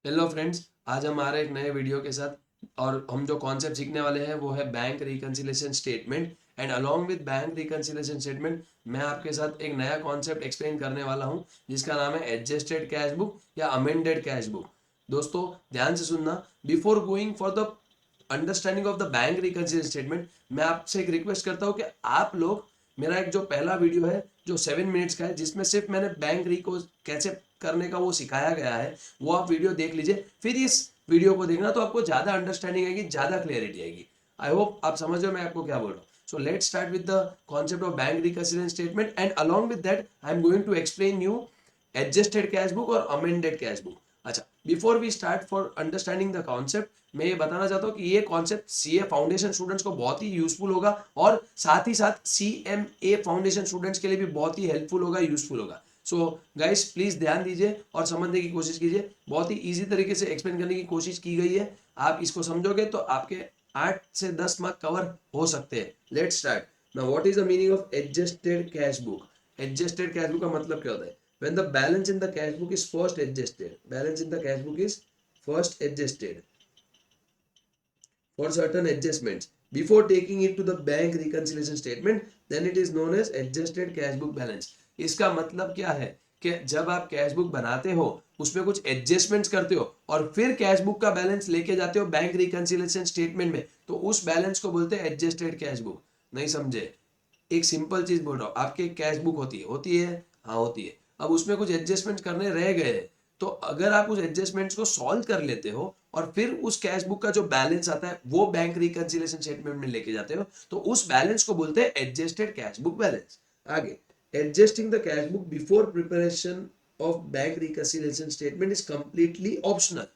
Hello friends, आज हम आ रहे हैं एक नए वीडियो के साथ और हम जो कॉन्सेप्ट सीखने वाले हैं वो है bank reconciliation statement. And along with bank reconciliation statement मैं आपके साथ एक नया कॉन्सेप्ट एक्सप्लेन करने वाला हूं जिसका नाम है एडजस्टेड कैश बुक या अमेंडेड कैश बुक। दोस्तों ध्यान से सुनना। Before going for the understanding of the bank reconciliation statement मैं आपसे एक रिक्वेस्ट करता हूँ कि आप लोग मेरा एक जो पहला वीडियो है जो 7 मिनट्स का है जिसमें सिर्फ मैंने बैंक रिको कैसे करने का वो सिखाया गया है, वो आप वीडियो देख लीजिए। फिर इस वीडियो को देखना तो आपको ज्यादा अंडरस्टैंडिंग आएगी, ज्यादा क्लियरिटी आएगी। आई होप आप समझ रहे हो मैं आपको क्या बोल रहा हूँ। So let start with the concept of bank reconciliation statement and along with that I am going to explain you adjusted cash book और अमेंडेड कैश बुक। अच्छा, before we start for understanding the concept मैं ये बताना चाहता हूँ कि ये concept CA foundation students को बहुत ही यूजफुल होगा और साथ ही साथ सीएमए फाउंडेशन स्टूडेंट्स के लिए भी बहुत ही हेल्पफुल होगा, यूजफुल होगा। सो गाइस प्लीज ध्यान दीजिए और समझने की कोशिश कीजिए। बहुत ही इजी तरीके से एक्सप्लेन करने की कोशिश की गई है। आप इसको समझोगे तो आपके 8 से 10 मार्क कवर हो सकते हैं। Let's start now. What is the meaning of adjusted cash book? Adjusted cash book का मतलब क्या होता है? when the balance in the cash book is first adjusted, balance in the cash book is first adjusted for certain adjustments before taking it to the bank reconciliation statement, then it is known as adjusted cash book balance. इसका मतलब क्या है कि जब आप cash book बनाते हो उसमें कुछ एडजस्टमेंट्स करते हो और फिर कैश बुक का बैलेंस लेके जाते हो बैंक रिकंसिलिएशन स्टेटमेंट में, तो उस बैलेंस को बोलते हैं एडजस्टेड कैश बुक। नहीं समझे? एक सिंपल चीज बोल रहा हूँ, आपकी कैश बुक होती है हाँ होती है। अब उसमें कुछ एडजस्टमेंट करने रह गए, तो अगर आप उस एडजस्टमेंट्स को सॉल्व कर लेते हो और फिर उस कैश बुक का जो बैलेंस आता है वो बैंक रिकंसिलिएशन स्टेटमेंट में लेके जाते हो, तो उस बैलेंस को बोलते हैं एडजस्टेड कैश बुक बैलेंस। आगे, adjusting the cash book before preparation of bank reconciliation statement is completely optional.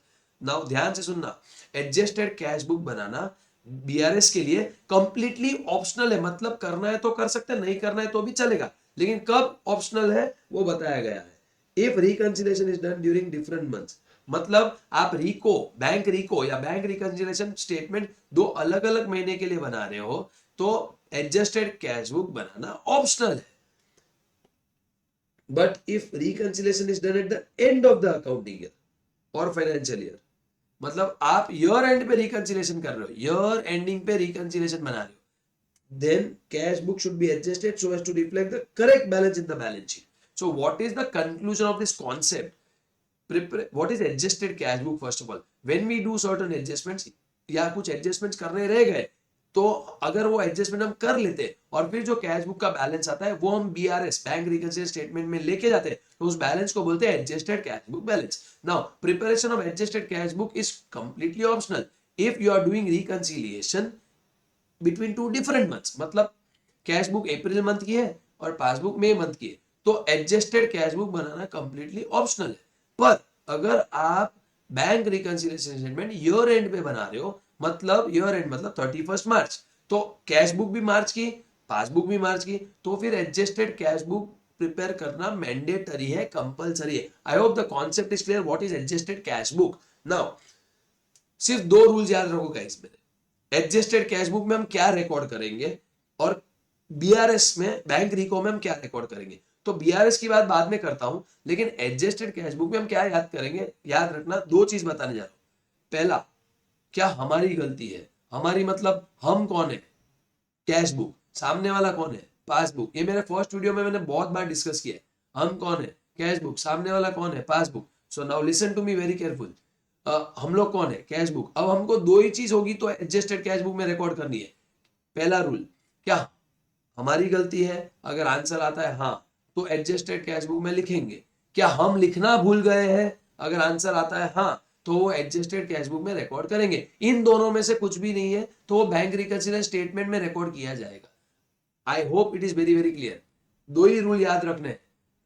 Now ध्यान से सुनना, एडजस्टेड कैश बुक बनाना बीआरएस के लिए कंप्लीटली ऑप्शनल है। मतलब करना है तो कर सकते हैं, नहीं करना है तो भी चलेगा, लेकिन कब ऑप्शनल है वो बताया गया है। If reconciliation is done during different months, मतलब आप रिको या बैंक रिकंसिलिएशन स्टेटमेंट दो अलग अलग महीने के लिए बना रहे हो तो एडजस्टेड कैश बुक बनाना ऑप्शनल है। But if reconciliation is done at the end of the accounting year और फाइनेंशियल ईयर, मतलब आप ईयर एंड पे रिकंसिलिएशन कर रहे हो, ईयर एंडिंग पे रिकंसिलिएशन बना रहे हो, then cash book should be adjusted so as to reflect the correct balance in the balance sheet. So what is the conclusion of this concept? What is adjusted cash book? First of all, when we do certain adjustments या कुछ adjustments करने रह गए, तो अगर वो adjustment हम कर लेते और फिर जो कैश बुक का बैलेंस आता है वो हम बीआरएस बैंक रिकंसिलिएशन स्टेटमेंट में लेके जाते हैं, तो उस बैलेंस को बोलते हैं adjusted cash book balance. Now preparation of adjusted cash book is completely optional if you are doing reconciliation between two different months. मतलब कैश बुक अप्रैल मंथ की है और पासबुक मई मंथ की है, तो एडजस्टेड कैश बुक बनाना completely optional है। पर अगर आप bank reconciliation statement year end पे बना रहे हो, मतलब ईयर एंड मतलब 31 मार्च, तो कैश बुक भी मार्च की, पासबुक भी मार्च की, तो फिर एडजस्टेड कैश बुक प्रिपेयर करना मैंडेटरी है, कंपलसरी है। I hope the concept is clear what is adjusted cash book. Now सिर्फ दो रूल्स याद रखो गाइस मेरे। एडजस्टेड कैश बुक में हम क्या रिकॉर्ड करेंगे और बीआरएस में बैंक रिको में हम क्या रिकॉर्ड करेंगे। तो बीआरएस की बात बाद में करता हूं, लेकिन एडजस्टेड कैश बुक में हम क्या याद करेंगे, याद रखना दो चीज बताने जा रहा हूं। पहला, क्या हमारी गलती है, हमारी मतलब हम कौन है, कैश बुक, सामने वाला कौन है, पासबुक। ये मेरे फर्स्ट वीडियो में मैंने बहुत बार डिस्कस किया है। हम कौन है, कैश बुक, सामने वाला कौन है, passbook. So now listen to me very careful. हम लोग कौन है, कैश बुक। अब हमको दो ही चीज होगी तो एडजस्टेड कैश बुक में रिकॉर्ड करनी है। पहला रूल, क्या हमारी गलती है, अगर आंसर आता है हाँ तो एडजस्टेड कैश बुक में लिखेंगे। क्या हम लिखना भूल गए हैं, अगर आंसर आता है हाँ तो वो एडजस्टेड कैश बुक में रिकॉर्ड करेंगे। इन दोनों में से कुछ भी नहीं है तो वो बैंक रिकंसिलिएशन स्टेटमेंट में रिकॉर्ड किया जाएगा। आई hope it is very very clear. दो ही रूल याद रखने।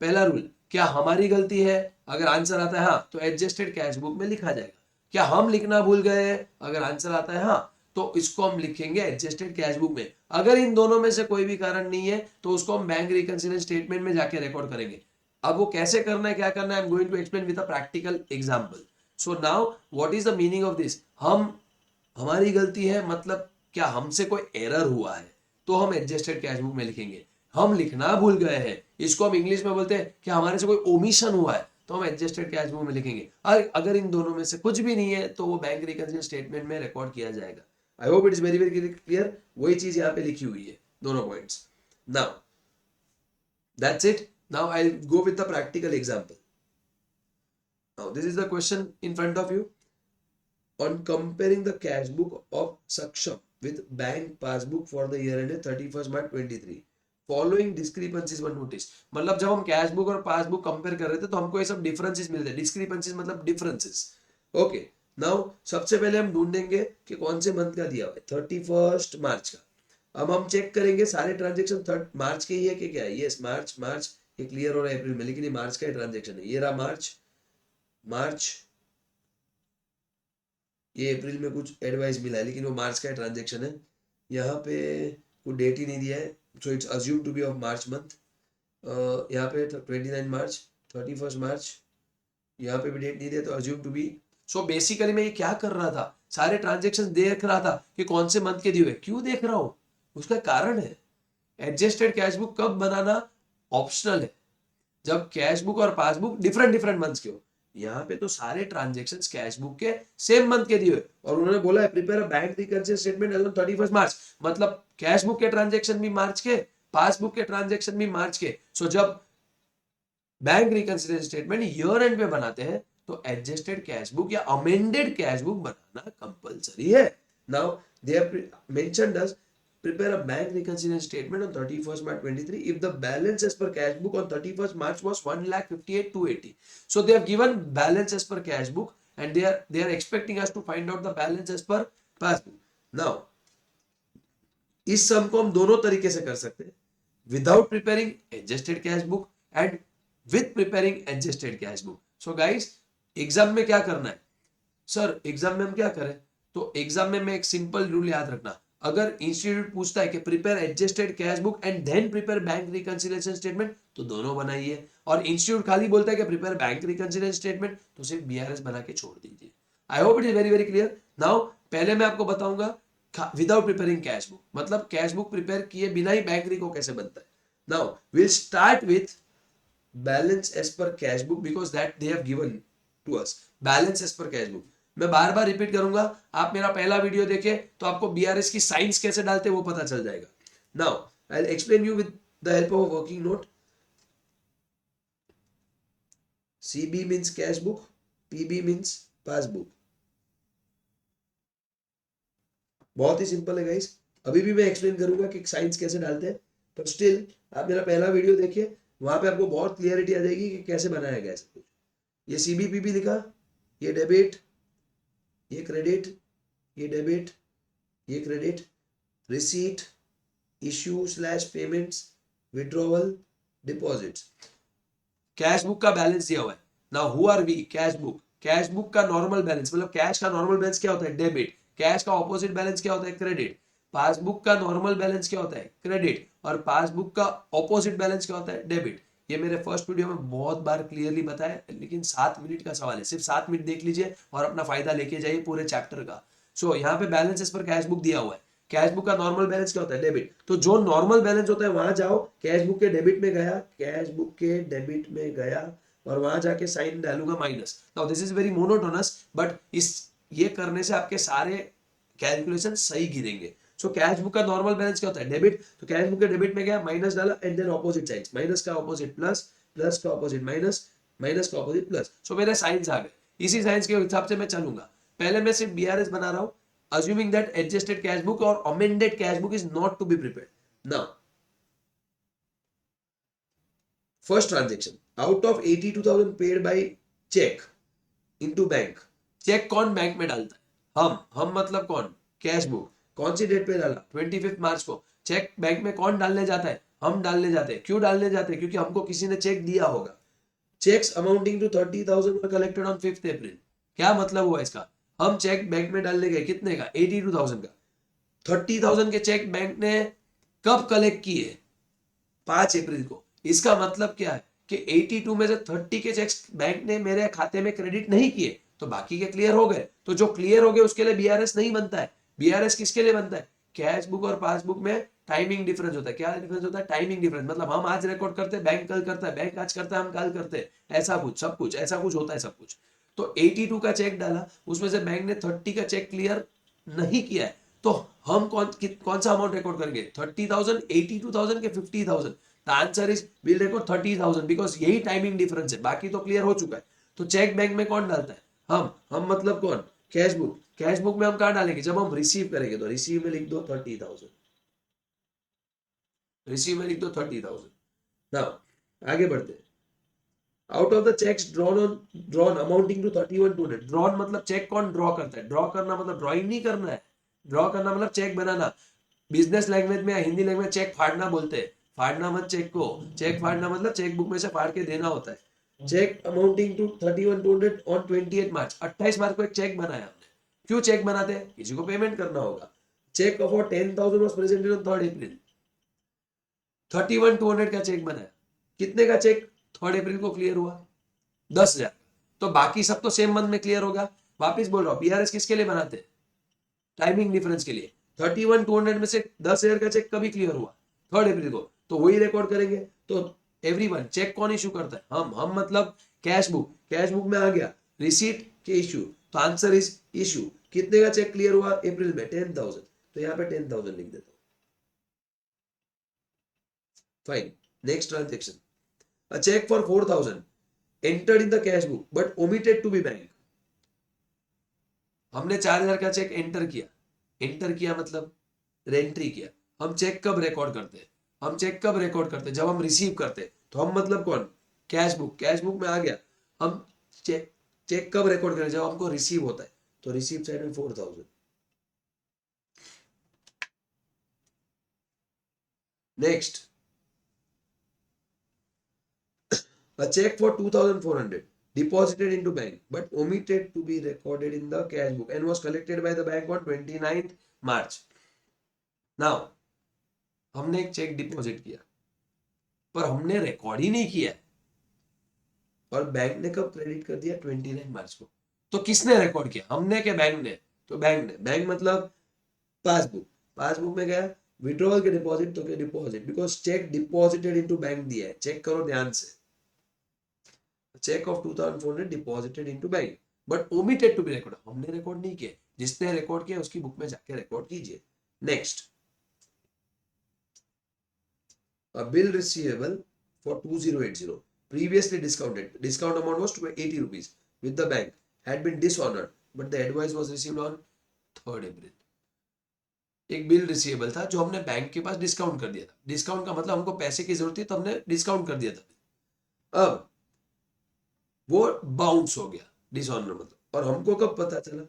पहला रूल, क्या हमारी गलती है, अगर आंसर आता है हाँ तो एडजस्टेड कैश बुक में लिखा जाएगा। क्या हम लिखना भूल गए हैं, अगर आंसर आता है हाँ तो इसको हम लिखेंगे एडजस्टेड कैश बुक में। अगर इन दोनों में से कोई भी कारण नहीं है तो उसको हम बैंक रिकंसिलिएशन स्टेटमेंट में जाके रिकॉर्ड करेंगे। अब वो कैसे करना है, क्या करना है, I am going to explain with a practical example. So now what is the meaning of this? हमारी गलती है मतलब क्या हमसे कोई एरर हुआ है तो हम एडजस्टेड कैश बुक में लिखेंगे। हम लिखना भूल गए हैं, इसको हम इंग्लिश में बोलते हैं कि हमारे से कोई ओमिशन हुआ है तो हम एडजस्टेड कैश बुक में लिखेंगे। और अगर इन दोनों में से कुछ भी नहीं है तो वो बैंक रिकंसिलिएशन स्टेटमेंट में रिकॉर्ड किया जाएगा। आई hope it is very very clear. वही चीज यहाँ पे लिखी हुई है, दोनों points. Now that's it. Now I go with the practical example. Now this is the question in front of you. On comparing the cash book of Saksham with bank passbook for the year ended 31st March 23, following discrepancies were noticed। मतलब जब हम cash book और passbook compare कर रहे थे तो हमको ये सब डिफरेंसेस मिलते हैं। डिस्क्रिपेंसीज मतलब डिफरेंसेस। ओके, नाउ सबसे पहले हम ढूंढेंगे कि कौन से मंथ का दिया हुआ है, 31 मार्च का। अब हम चेक करेंगे सारे ट्रांजेक्शन मार्च के ही है कि क्या है। यस, मार्च मार्च ये क्लियर हो रहा है अप्रैल में, लेकिन ये मार्च का ही ट्रांजेक्शन है। ये रहा मार्च, मार्च, ये अप्रैल में कुछ एडवाइस मिला है लेकिन वो मार्च का ट्रांजेक्शन है। यहाँ पे कोई डेट ही नहीं दिया है, so it's assume to be of March month. यहाँ पे 29 मार्च, 31 मार्च, यहाँ पे भी डेट नहीं दिया तो assume to be. So basically मैं ये क्या कर रहा था, सारे ट्रांजेक्शन देख रहा था कि कौन से मंथ के दिए हुए। क्यों देख रहा हूँ, उसका कारण है। एडजस्टेड कैश बुक कब बनाना ऑप्शनल है, जब कैश बुक और पासबुक डिफरेंट डिफरेंट मंथ्स के हो। यहाँ पे तो सारे ट्रांजेक्शंस कैश बुक के सेम मंथ के दिए और उन्होंने बोला है prepare a bank reconciliation statement as on 31 March. मतलब कैश बुक के ट्रांजेक्शन भी मार्च के, पासबुक के ट्रांजेक्शन भी मार्च के। सो जब bank reconciliation statement year end पे बनाते हैं तो एडजस्टेड कैश बुक या अमेंडेड कैश बुक बनाना कंपलसरी है। Now they have mentioned us prepare a bank reconciliation statement on 31st March 23 if the balance as per cash book on 31st March was 1,58,280. So they have given balance as per cash book and they are expecting us to find out the balance as per passbook. Now इस सम को हम दोनों तरीके से कर सकते हैं, without preparing adjusted cash book and with preparing adjusted cash book. So guys exam में क्या करना है, सर एग्जाम में हम क्या करें, तो एग्जाम में मैं एक सिंपल रूल याद रखना। अगर इंस्टीट्यूट पूछता है कि prepare adjusted cash book and then prepare bank reconciliation statement, तो दोनों बनाइए। और इंस्टीट्यूट खाली बोलता है कि प्रिपेयर बैंक रिकंसिलिएशन स्टेटमेंट, तो सिर्फ बीआरएस बना के छोड़ दीजिए। I hope it is very very clear. Now पहले मैं आपको बताऊंगा विदाउट प्रिपेयरिंग कैश बुक, मतलब कैश बुक प्रिपेयर किए बिना ही बैंक रिको कैसे बनता है। Now will start with balance as per cash book because that they have given to us. Balance as per cash book मैं बार बार रिपीट करूंगा, आप मेरा पहला वीडियो देखें तो आपको बीआरएस की साइंस कैसे डालते हैं वो पता चल जाएगा। Now I will explain you with the help of working note. CB means cash book, PB means passbook. बहुत ही सिंपल है गाइस। अभी भी मैं एक्सप्लेन करूंगा कि साइंस कैसे डालते हैं, पर स्टिल आप मेरा पहला वीडियो देखिए, वहां पे आपको बहुत क्लियरिटी आ जाएगी कि कैसे बनाया गया सब कुछ। ये सीबी पीबी लिखा, ये डेबिट, ये क्रेडिट, ये डेबिट, ये credit, receipt, issue slash payments, withdrawal, deposits. Cash book का बैलेंस दिया हुआ है। Now who are we, cash book. Cash book का नॉर्मल बैलेंस, मतलब कैश का नॉर्मल बैलेंस क्या होता है, डेबिट। कैश का ऑपोजिट बैलेंस क्या होता है, क्रेडिट। पासबुक का नॉर्मल बैलेंस क्या होता है, क्रेडिट। और पासबुक का ऑपोजिट बैलेंस क्या होता है, डेबिट। ये मेरे फर्स्ट वीडियो में बहुत बार क्लियरली बताया, लेकिन 7 मिनट का सवाल है, सिर्फ 7 मिनट देख लीजिए और अपना फायदा लेके जाइए पूरे चैप्टर का। सो यहाँ पे बैलेंस इस पर कैश बुक दिया हुआ है। कैश बुक का नॉर्मल बैलेंस क्या होता है, डेबिट। तो जो नॉर्मल बैलेंस होता है वहां जाओ, कैश बुक के डेबिट में गया, कैश बुक के डेबिट में गया और वहां जाके साइन डालूंगा minus. Now this is very monotonous, but इस ये करने से आपके सारे कैलकुलेशन सही गिरेंगे। सो कैश बुक का नॉर्मल बैलेंस क्या होता है, डेबिट। तो कैश बुक के डेबिट में गया, माइनस डाला and then opposite side, minus का ऑपोजिट प्लस, प्लस का ऑपोजिट माइनस, माइनस का ऑपोजिट प्लस। सो मेरे साइंस आ गए, इसी साइंस के हिसाब से मैं चलूंगा। पहले मैं सिर्फ बीआरएस बना रहा हूं, assuming that adjusted cash book or amended cash book is not to be prepared. Now, first transaction, out of 82,000 paid by check into bank. Cheque कौन बैंक में डालता है, हम मतलब कौन, कैश बुक। कौन सी डेट पे डाला, 25 मार्च को। चेक बैंक में कौन डालने जाता है, हम डालने जाते हैं। क्यों डालने जाते हैं, क्योंकि हमको किसी ने चेक दिया होगा। Cheques amounting to 30,000 were collected on 5 April. क्या मतलब हुआ इसका, हम चेक बैंक में डालने गए, कितने का, 82,000 का। 30,000 के चेक बैंक ने कब कलेक्ट किए, 5 अप्रैल को। इसका मतलब क्या है कि 82 में से 30 के चेक्स बैंक ने मेरे खाते में क्रेडिट नहीं किए, तो बाकी के क्लियर हो गए। तो जो क्लियर हो गए उसके लिए बीआरएस नहीं बनता है। बीआरएस किसके लिए बनता है, कैश बुक और पासबुक में टाइमिंग डिफरेंस होता है। क्या डिफरेंस होता है? Timing difference. मतलब हम आज रिकॉर्ड करते हैं, बैंक कल करता है, बैंक आज करता है, हम कल करते हैं, ऐसा कुछ, सब कुछ ऐसा कुछ होता है, सब कुछ। तो 82 का चेक डाला, उसमें से बैंक ने 30 का चेक क्लियर नहीं किया है, तो हम कौन सा अमाउंट रिकॉर्ड करेंगे? 30,000, 82,000 के 50,000? The answer is will record 30,000, because यही टाइमिंग डिफरेंस है, बाकी तो क्लियर हो चुका है। तो चेक बैंक में कौन डालता है? हम मतलब कौन? Cash book. कैश बुक में हम कहाँ डालेंगे? जब हम रिसीव करेंगे, तो रिसीव में लिख दो 30,000, रिसीव में लिख दो 30,000। नाउ आगे बढ़ते हैं। Out of the cheques drawn amounting to 31,200। Drawn मतलब चेक कौन ड्रॉ करता है? ड्रॉ करना मतलब ड्रॉइंग नहीं करना है, ड्रॉ करना मतलब चेक बनाना। बिजनेस लैंग्वेज में या हिंदी लैंग्वेज चेक फाड़ना बोलते हैं। फाड़ना मत चेक को, चेक फाड़ना मतलब चेक बुक में से फाड़ के देना होता है। चेक अमाउंटिंग टू 31,200 ऑन 28 मार्च। 28 मार्च को एक चेक बनाया हमने। क्यों चेक बनाते हैं? किसी को पेमेंट करना होगा। Cheque for 10,000 was presented on 3rd April. 31,200 का चेक बनाया। कितने का चेक 3rd अप्रैल को क्लियर हुआ? 10,000। तो बाकी सब तो सेम मंथ में क्लियर होगा। वापिस बोल रहा हूं, बीआरएस किसके लिए बनाते हैं? टाइमिंग डिफरेंस के लिए। 31,200 में से 10,000 का चेक कभी क्लियर हुआ? 3rd अप्रैल को, तो वही रिकॉर्ड करेंगे। तो एवरीवन, चेक कौन इशू करता है? हम मतलब कैश बुक। कैश बुक में आ गया रिसीट के इशू, तो आंसर इज इशू। कितने का चेक क्लियर हुआ अप्रैल में? 10,000, तो यहाँ पे 10,000 लिख देता हूं। Fine. Next transaction, a cheque for 4,000 entered in the cash book but omitted to be bank। हमने 4,000 का चेक एंटर किया। एंटर किया मतलब रेंट्री किया। हम चेक कब रिकॉर्ड करते हैं? हम चेक कब रिकॉर्ड करते हैं? जब हम रिसीव करते हैं। तो हम मतलब कौन? Cash book. कैश बुक में आ गया। हम चेक चेक कब रिकॉर्ड करें? जब हमको रिसीव होता है। तो रिसीव साइड में 4,000। Next, a check for 2,400 deposited into bank but omitted to be recorded in the cash book and was collected by the bank on 29th March। Now हमने एक चेक डिपॉजिट किया, पर हमने record ही नहीं किया, और bank ने कब क्रेडिट कर दिया? 29 मार्च को। तो किसने रिकॉर्ड किया? हमने क्या बैंक ने? तो बैंक ने। बैंक मतलब पासबुक। पासबुक में गया विड्रॉल के डिपॉजिट, तो क्या deposit, because cheque deposited into bank दिया है। चेक करो ध्यान से, cheque of 2,400 deposited into bank but omitted to be record. हमने रिकॉर्ड नहीं किया, जिसने रिकॉर्ड किया उसकी बुक में जाके रिकॉर्ड कीजिए। Next, a bill receivable for 2080 previously discounted, discount amount was 80 rupees with the bank, had been dishonored but the advice was received on 3rd April। एक बिल रिसीवेबल था जो हमने बैंक के पास डिस्काउंट कर दिया था। डिस्काउंट का मतलब हमको पैसे की जरूरत थी तो हमने डिस्काउंट कर दिया था। अब वो बाउंस हो गया, डिसऑनर मतलब, और हमको कब पता चला?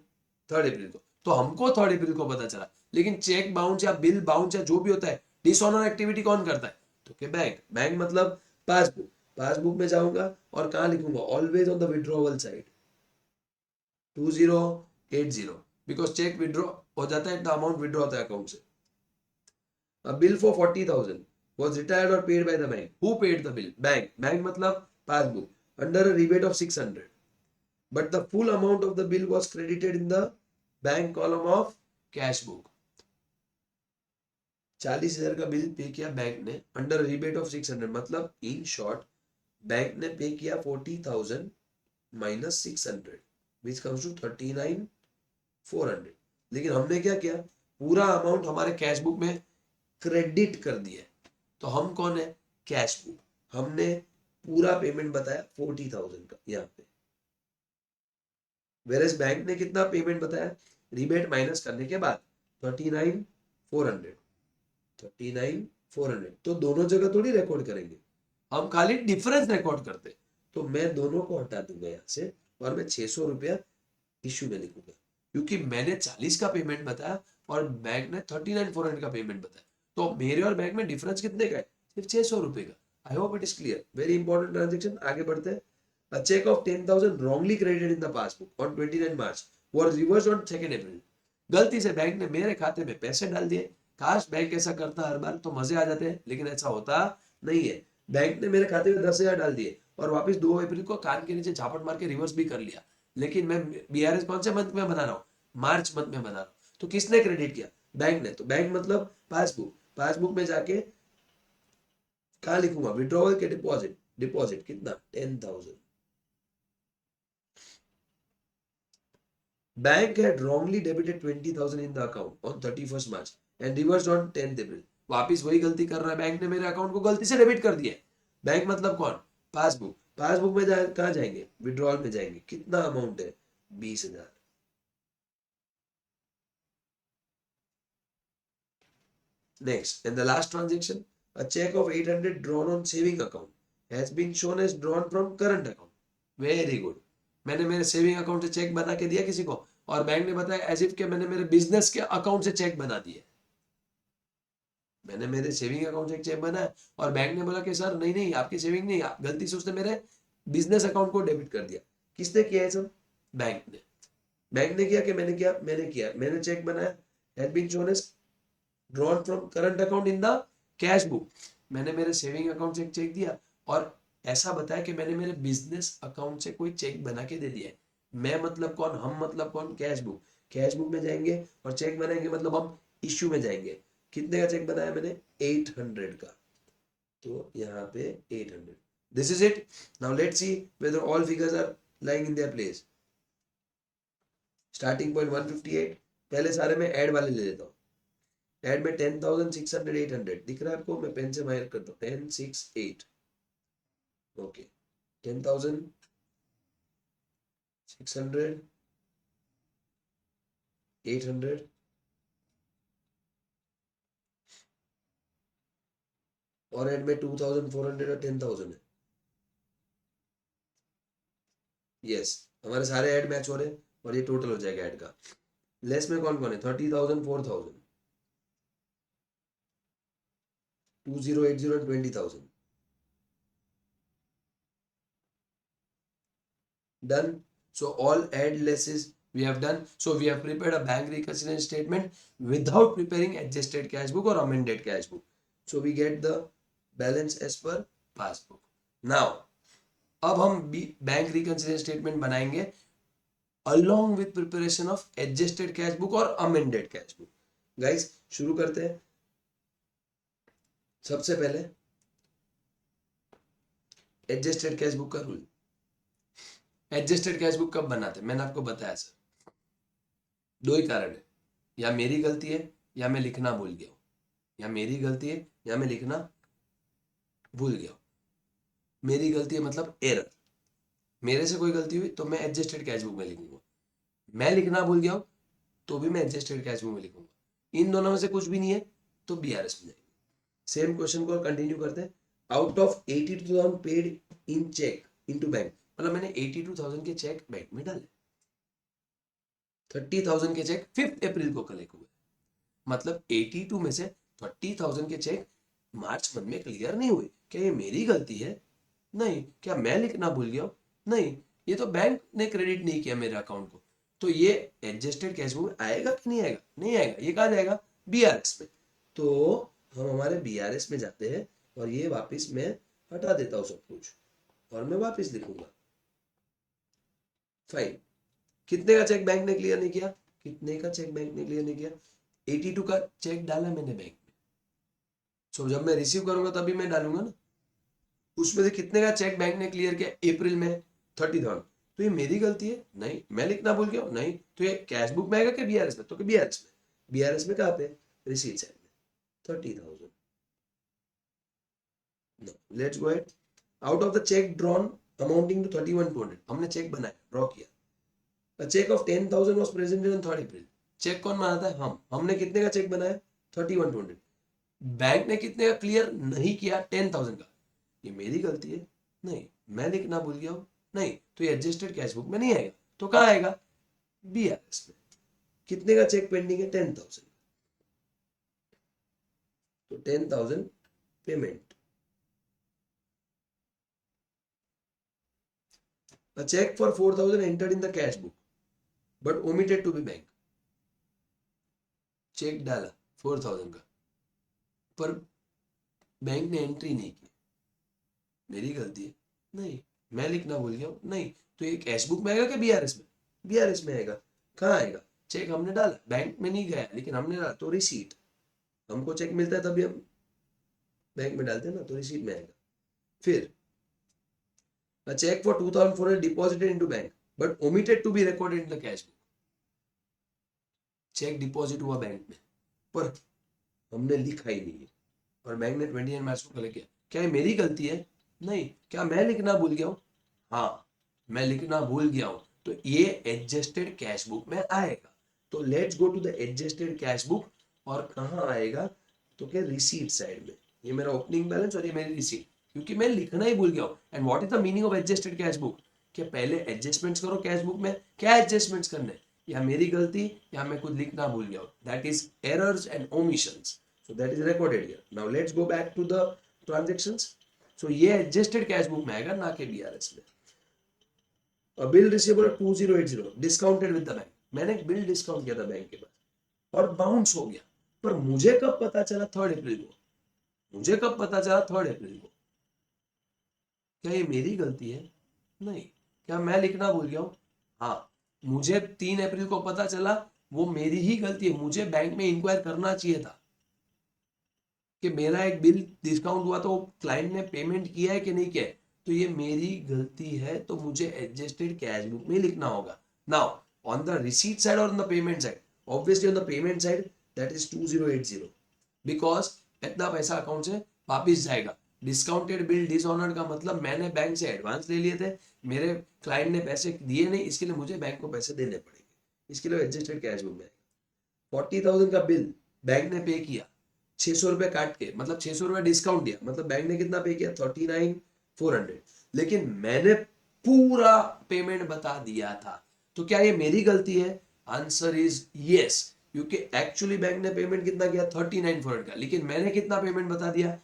3rd अप्रैल को। तो हमको 3rd अप्रैल को पता चला, लेकिन चेक बाउंस या बिल बाउंस या जो भी होता है, डिसऑनर एक्टिविटी कौन करता है? तो क्या बैंक। बैंक मतलब पासबुक। पासबुक में जाऊंगा और कहां लिखूंगा? Always on the withdrawal side 2080, because cheque withdraw हो जाता है, अमाउंट विड्रॉ होता है अकाउंट से। A bill for 40,000 was retired or paid by the bank. Who paid the bill? Bank. Bank मतलब passbook. Under a rebate of 600. But the full amount of the bill was credited in the bank column of cash book। 40,000 का bill pay किया bank ने under rebate of 600, मतलब in short bank ने पे किया 40,000 minus 600 which comes to 39,400। लेकिन हमने क्या किया? पूरा अमाउंट हमारे कैश बुक में क्रेडिट कर दिया। तो हम कौन है? Cash book. हमने पूरा पेमेंट बताया 40,000 का यहाँ पे, वेरेस बैंक ने कितना पेमेंट बताया रिबेट माइनस करने के बाद? 39,400। 39,400 तो दोनों जगह थोड़ी रिकॉर्ड करेंगे, हम खाली डिफरेंस रिकॉर्ड करते। तो मैं दोनों को हटा दूंगा यहाँ से और मैं 600 रुपया इश्यू में लिखूंगा, क्योंकि मैंने 40 का पेमेंट बताया और बैंक ने 39,400 का पेमेंट बताया। तो मेरे और बैंक में डिफरेंस कितने का है? सिर्फ 600 रुपए का। आई hope it is clear. Very important transaction. आगे बढ़ते हैं। A check of 10,000 wrongly credited in the passbook on 29 March was reversed on 2nd April। गलती से बैंक ने मेरे खाते में पैसे डाल दिए। काश बैंक ऐसा करता हर बार तो मजे आ जाते हैं, लेकिन ऐसा होता नहीं है। बैंक ने मेरे खाते में 10,000 डाल दिए और वापस 2 अप्रैल को कान के नीचे झापट मार के रिवर्स भी कर लिया। लेकिन मैं बीआरएस कौन से मंथ में बना रहा हूँ? मार्च मंथ में बना रहा हूँ। तो किसने क्रेडिट किया? बैंक ने, तो बैंक मतलब पासबुक, पासबुक में जाके कहाँ लिखूंगा, विड्रॉवल के डिपॉजिट, डिपॉजिट कितना 10,000। Bank had wrongly debited 20,000 in the account on 31st March and reversed on 10th April। वापिस वही गलती कर रहा है, बैंक ने मेरे अकाउंट को गलती से डेबिट कर दिया है। बैंक मतलब कौन, पासबुक, पासबुक में कहाँ जाएंगे, विड्रॉल में जाएंगे, कितना अमाउंट है 20,000। Next, and the last transaction, a check of 800 drawn on saving account has been shown as drawn from current account। Very good। मैंने मेरे सेविंग अकाउंट से चेक बना के दिया किसी को, और बैंक ने बताया एज इफ के मैंने मेरे बिजनेस के अकाउंट से चेक बना दिया। मैंने मेरे सेविंग अकाउंट से एक चेक बनाया और बैंक ने बोला कि सर नहीं नहीं आपकी सेविंग नहीं, गलती से उसने मेरे बिजनेस अकाउंट को डेबिट कर दिया। किसने किया है सब, बैंक ने। बैंक ने किया कि मैंने किया, मैंने किया, मैंने चेक बनाया, had been shown as drawn from current account in the cash book. मैंने मेरे सेविंग अकाउंट से एक चेक दिया और ऐसा बताया कि मैंने मेरे बिजनेस अकाउंट से कोई चेक बना के दे दिया है। मैं मतलब कौन, हम मतलब कौन, कैश बुक। कैश बुक में जाएंगे और चेक बनाएंगे, मतलब हम इश्यू में जाएंगे। कितने का चेक बनाया मैंने, 800 का, तो यहाँ पे 800। This is it. Now let's see whether all figures are lying in their place. Starting point 158, पहले सारे में ऐड वाले ले लेता हूँ। ऐड में 10,000, 600, 800 दिख रहा है आपको, मैं पेन से मार्क करता हूँ, 10, 6, 8। ओके, 10,000, 600, 800, और ऐड में 2,400 और 10,000 है। यस, हमारे सारे ऐड मैच हो रहे हैं और ये टोटल हो जाएगा ऐड का। लेस में कौन कौन है, 30,000, 4,000, 2080 and 20,000। Done। So all add lesses we have done. So we have prepared a bank reconciliation statement without preparing adjusted cash book or amended cash book. So we get the balance as per passbook. Now अब हम bank reconciliation statement बनाएंगे along with preparation of adjusted cash book और amended cash book। Guys शुरू करते हैं। सबसे पहले adjusted cash book का रूल। एडजस्टेड कैश बुक कब बनाते हैं, मैंने आपको बताया सर, दो ही कारण है, या मेरी गलती है या मैं लिखना भूल गया हूं, या मेरी गलती है या मैं लिखना भूल गया हूं। मेरी गलती है मतलब एरर, मेरे से कोई गलती हुई तो मैं एडजस्टेड कैश बुक में लिखूंगा, मैं लिखना भूल गया हूं तो भी मैं एडजस्टेड कैश बुक में लिखूंगा। इन दोनों में से कुछ भी नहीं है तो बीआरएस में जाएंगे। सेम क्वेश्चन को कंटिन्यू करते हैं। Out of 82,000 paid in cheque into bank, मतलब मैंने 82,000 के चेक बैंक में डाले, 30,000 के चेक 5 अप्रैल को कलेक्ट हुए, मतलब 82 में से 30,000 के चेक मार्च मंथ में क्लियर नहीं हुए। क्या ये मेरी गलती है, नहीं। क्या मैं लिखना भूल गया, नहीं। ये तो बैंक ने क्रेडिट नहीं किया मेरे अकाउंट को, तो ये एडजस्टेड कैश बुक में आएगा कि नहीं आएगा, नहीं आएगा। ये कहाँ जाएगा, बीआरएस में। तो हम हमारे बीआरएस में जाते हैं और ये वापस मैं हटा देता हूँ सब कुछ और मैं वापस लिखूंगा फाइन। कितने का चेक बैंक ने क्लियर नहीं किया, कितने का चेक बैंक ने क्लियर नहीं किया, 82 का चेक डाला मैंने बैंक में। सो जब मैं रिसीव करूंगा तभी मैं डालूंगा ना, उसमें से कितने का चेक बैंक ने क्लियर किया अप्रैल में, 30,000। तो ये मेरी गलती है, नहीं। मैं लिखना भूल गया, नहीं। तो ये कैश बुक में आएगा कि बीआरएस में, तो बीआरएस में। बीआरएस में कहाँ पे, रिसीट साइड में 30,000। Let's go ahead. Out of the cheque drawn amounting to 31,200, हमने चेक बनाया, ड्रॉ किया। A check of 10,000 was presented on 3rd April। Cheque कौन बनाता है, हम। हमने कितने का चेक बनाया, 31,200। बैंक ने कितने का क्लियर नहीं किया, 10,000 का। ये मेरी गलती है, नहीं। मैं लिखना भूल गया हूँ, नहीं। तो ये एडजस्टेड कैश बुक में नहीं आएगा, तो कहाँ आएगा, बीआरएस में। कितने का चेक पेंडिंग है, 10,000, तो 10,000 payment. A check for 4,000 entered in the cash book but omitted to be bank। Cheque डाला 4,000 का पर बैंक ने एंट्री नहीं की, मेरी गलती है, नहीं। मैं लिखना भूल गया हूँ, नहीं। तो ये कैश बुक में आएगा क्या बीआरएस में, बीआरएस में आएगा। कहाँ आएगा, चेक हमने डाला, बैंक में नहीं गया लेकिन हमने डाला तो रिसीट, हमको चेक मिलता है तभी हम बैंक में डालते हैं ना, तो रिसीट में आएगा। फिर a check for 2400 deposited into bank but omitted to be recorded in the cash book, cheque deposit हुआ बैंक में पर हमने लिखा ही नहीं है और बैंक ने 29 मार्च को कलेक्ट किया, क्या ये मेरी गलती है? नहीं। क्या मैं लिखना भूल गया हूँ? हाँ, मैं लिखना भूल गया हूँ, तो ये एडजस्टेड कैश बुक में आएगा। तो let's go to the adjusted cash book, और कहाँ आएगा? तो क्या रिसीट साइड में, ये मेरा ओपनिंग बैलेंस और ये मेरी रिसीट, क्योंकि मैं लिखना ही भूल गया हूँ। And what is the meaning of adjusted cash book? क्या पहले एडजस्टमेंट्स करो कैश बुक में, क्या एडजस्टमेंट्स करने, या मेरी गलती या मैं कुछ लिखना भूल गया हूँ, that is errors and omissions, so that is recorded here. Now let's go back to the transactions. So ये adjusted cash book में आएगा, ना के BRS में। A bill receivable 2080 discounted with the bank, मैंने एक बिल डिस्काउंट किया था बैंक के पास और बाउंस हो गया, पर मुझे कब पता चला? 3 अप्रैल को। मुझे कब पता चला? 3 अप्रैल को। क्या ये मेरी गलती है? नहीं। क्या मैं लिखना भूल गया हूँ? हाँ। मुझे 3 अप्रैल को पता चला, वो मेरी ही गलती है, मुझे बैंक में इंक्वायर करना चाहिए था कि मेरा एक बिल डिस्काउंट हुआ तो क्लाइंट ने पेमेंट किया है कि नहीं किया है, तो ये मेरी गलती है, तो मुझे एडजस्टेड कैश बुक में लिखना होगा। Now on the receipt side और on the payment side, obviously on the payment side that is 2080, because इतना पैसा अकाउंट से वापिस जाएगा। डिस्काउंटेड बिल डिसऑनर्ड का मतलब मैंने बैंक से एडवांस ले लिए थे, मेरे क्लाइंट ने पैसे दिए नहीं, इसके लिए मुझे बैंक को पैसे देने पड़ेंगे, इसके लिए एडजस्टेड कैश बुक में आएगा। 40,000 का बिल बैंक ने पे किया, 600 रुपए काट के, मतलब 600 रुपए डिस्काउंट दिया, मतलब बैंक ने कितना पे किया? 39,400, लेकिन मैंने पूरा पेमेंट बता दिया था, तो क्या ये मेरी गलती है? आंसर इज यस, क्योंकि एक्चुअली बैंक ने पेमेंट कितना किया? 39,400 का, लेकिन मैंने कितना पेमेंट बता दिया?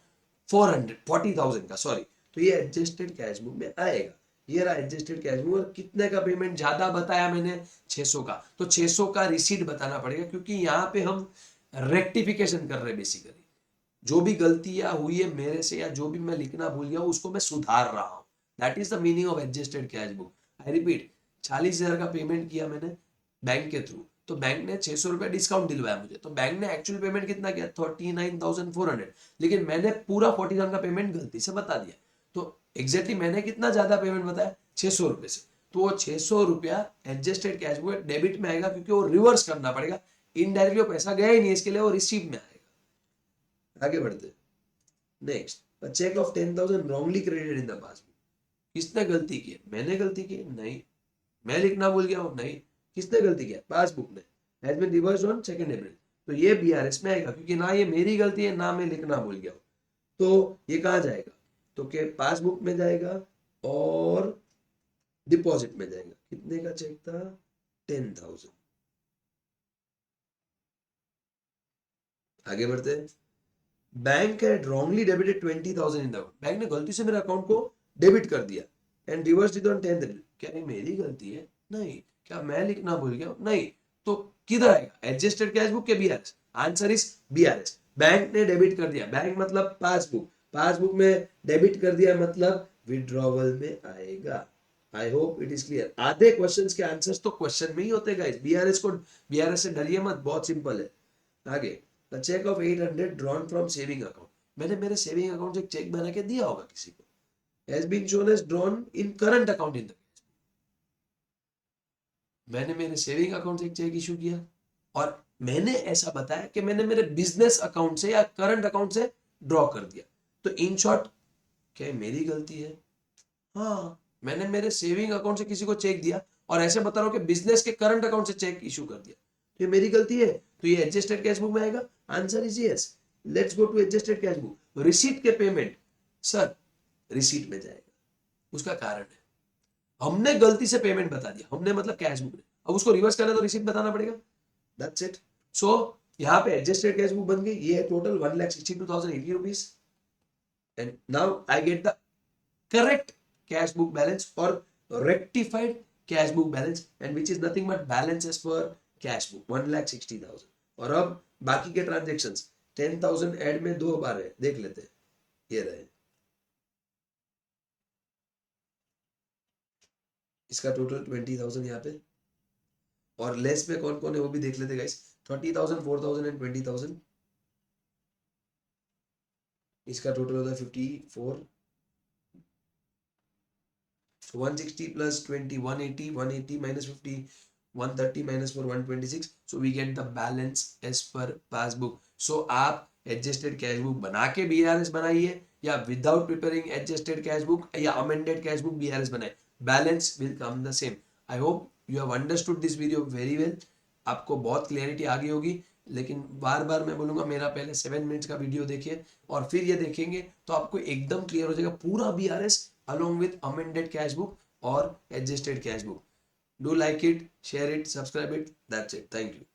40,000 का, सॉरी। तो ये एडजस्टेड कैश बुक में आएगा। ये रहा एडजस्टेड कैश बुक, और कितने का पेमेंट ज्यादा बताया मैंने? 600 का, तो 600 का रिसीट बताना पड़ेगा, क्योंकि यहाँ पे हम रेक्टिफिकेशन कर रहे हैं बेसिकली, जो भी गलतियां हुई है मेरे से या जो भी मैं लिखना भूल गया उसको मैं सुधार रहा हूं, that is the meaning of adjusted cash book. I repeat, 40,000 का पेमेंट किया मैंने बैंक के थ्रू, तो बैंक ने 600 रुपया डिस्काउंट दिलवाया मुझे, तो बैंक ने एक्चुअल पेमेंट कितना किया? 39,400, लेकिन मैंने पूरा 40,000 का पेमेंट गलती से बता दिया, तो एग्जैक्टली मैंने कितना ज्यादा पेमेंट बताया? 600 रुपए से, तो वो 600 रुपया एडजस्टेड कैश बुक डेबिट में आएगा, क्योंकि वो रिवर्स करना पड़ेगा, इनडायरेक्टली वो पैसा गया ही नहीं, इसके लिए वो रिसीव में आएगा। आगे बढ़ते, next, a cheque of 10,000 wrongly credited in the passbook, किसने गलती की? मैंने गलती की? नहीं। मैं लिखना भूल गया हूं? नहीं। किसने गलती किया? पासबुक ने, हैज बीन रिवर्स्ड ऑन 2 अप्रैल, तो ये बीआरएस में आएगा, क्योंकि ना ये मेरी गलती है ना मैं लिखना भूल गया हूं, तो ये कहां जाएगा? तो के पासबुक में जाएगा और डिपॉजिट में जाएगा। कितने का चेक था? 10,000। आगे बढ़ते हैं, bank had wrongly debited 20,000 in the account, bank ने गलती से मेरे अकाउंट को डेबिट कर दिया and reverse it on 10th अप्रैल, क्या ये मेरी गलती है? नहीं। क्या मैं लिखना भूल गया? नहीं। तो किधर आएगा? एडजस्टेड कैश बुक के BRS? Answer is BRS. Bank ने डेबिट कर दिया, बैंक मतलब पासबुक, पासबुक में डेबिट कर दिया मतलब विड्रॉवल में आएगा। आई होप इट इज क्लियर। आधे क्वेश्चंस के आंसर्स तो क्वेश्चन में ही होते गाइस, बीआरएस से डरिए मत, बहुत सिंपल है। आगे, a check of 800 drawn from saving account, मैंने मेरे सेविंग अकाउंट से एक चेक बना के दिया होगा किसी को, has been shown as drawn in current account in the, मैंने मेरे सेविंग अकाउंट से एक चेक इशू किया और मैंने ऐसा बताया कि मैंने मेरे बिजनेस अकाउंट से या करंट अकाउंट से ड्रॉ कर दिया, तो इन शॉर्ट क्या मेरी गलती है? हाँ, मैंने मेरे सेविंग अकाउंट से किसी को चेक दिया और ऐसे बता रहा हूं कि बिजनेस के करंट अकाउंट से चेक इशू कर दिया, तो ये मेरी गलती है, तो ये एडजस्टेड कैश बुक में आएगा। Answer is yes. Let's go to adjusted cash book. Receipt के पेमेंट, सर रिसीट में जाएगा, उसका कारण है हमने गलती से पेमेंट बता दिया, हमने मतलब कैश बुक ने, अब उसको रिवर्स करना तो रिसीट बताना पड़ेगा, दैट्स इट। सो यहाँ पे एडजस्टेड कैश बुक बन गई, ये है total 1,62,080 rupees, and now I get the correct cash book balance or rectified cash book balance, and which is nothing but balance as per cash book 1,60,000। और अब बाकी के ट्रांजेक्शन्स 10,000 ऐड में 2 बार है, देख लेते हैं। ये रहे, इसका टोटल 20,000 यहाँ पे, और लेस पे कौन कौन है वो भी देख लेते गाइस. 30,000, 4,000 एंड 20,000. इसका टोटल होता है 54. So 160 plus 20, 180, 180 minus 50, 130 minus 4, 126. So we get the balance as per passbook. So आप adjusted cash book बना के BRS बनाइए या without preparing adjusted cash book या amended cash book BRS बनाए, balance will come the same. I hope you have understood this video very well. आपको बहुत clarity आ गई होगी. लेकिन बार बार मैं बोलूंगा मेरा पहले 7 मिनट्स का वीडियो देखिए और फिर ये देखेंगे तो आपको एकदम क्लियर हो जाएगा पूरा BRS along with amended cash book or adjusted cash book. Do like it, share it, subscribe it. That's it. Thank you.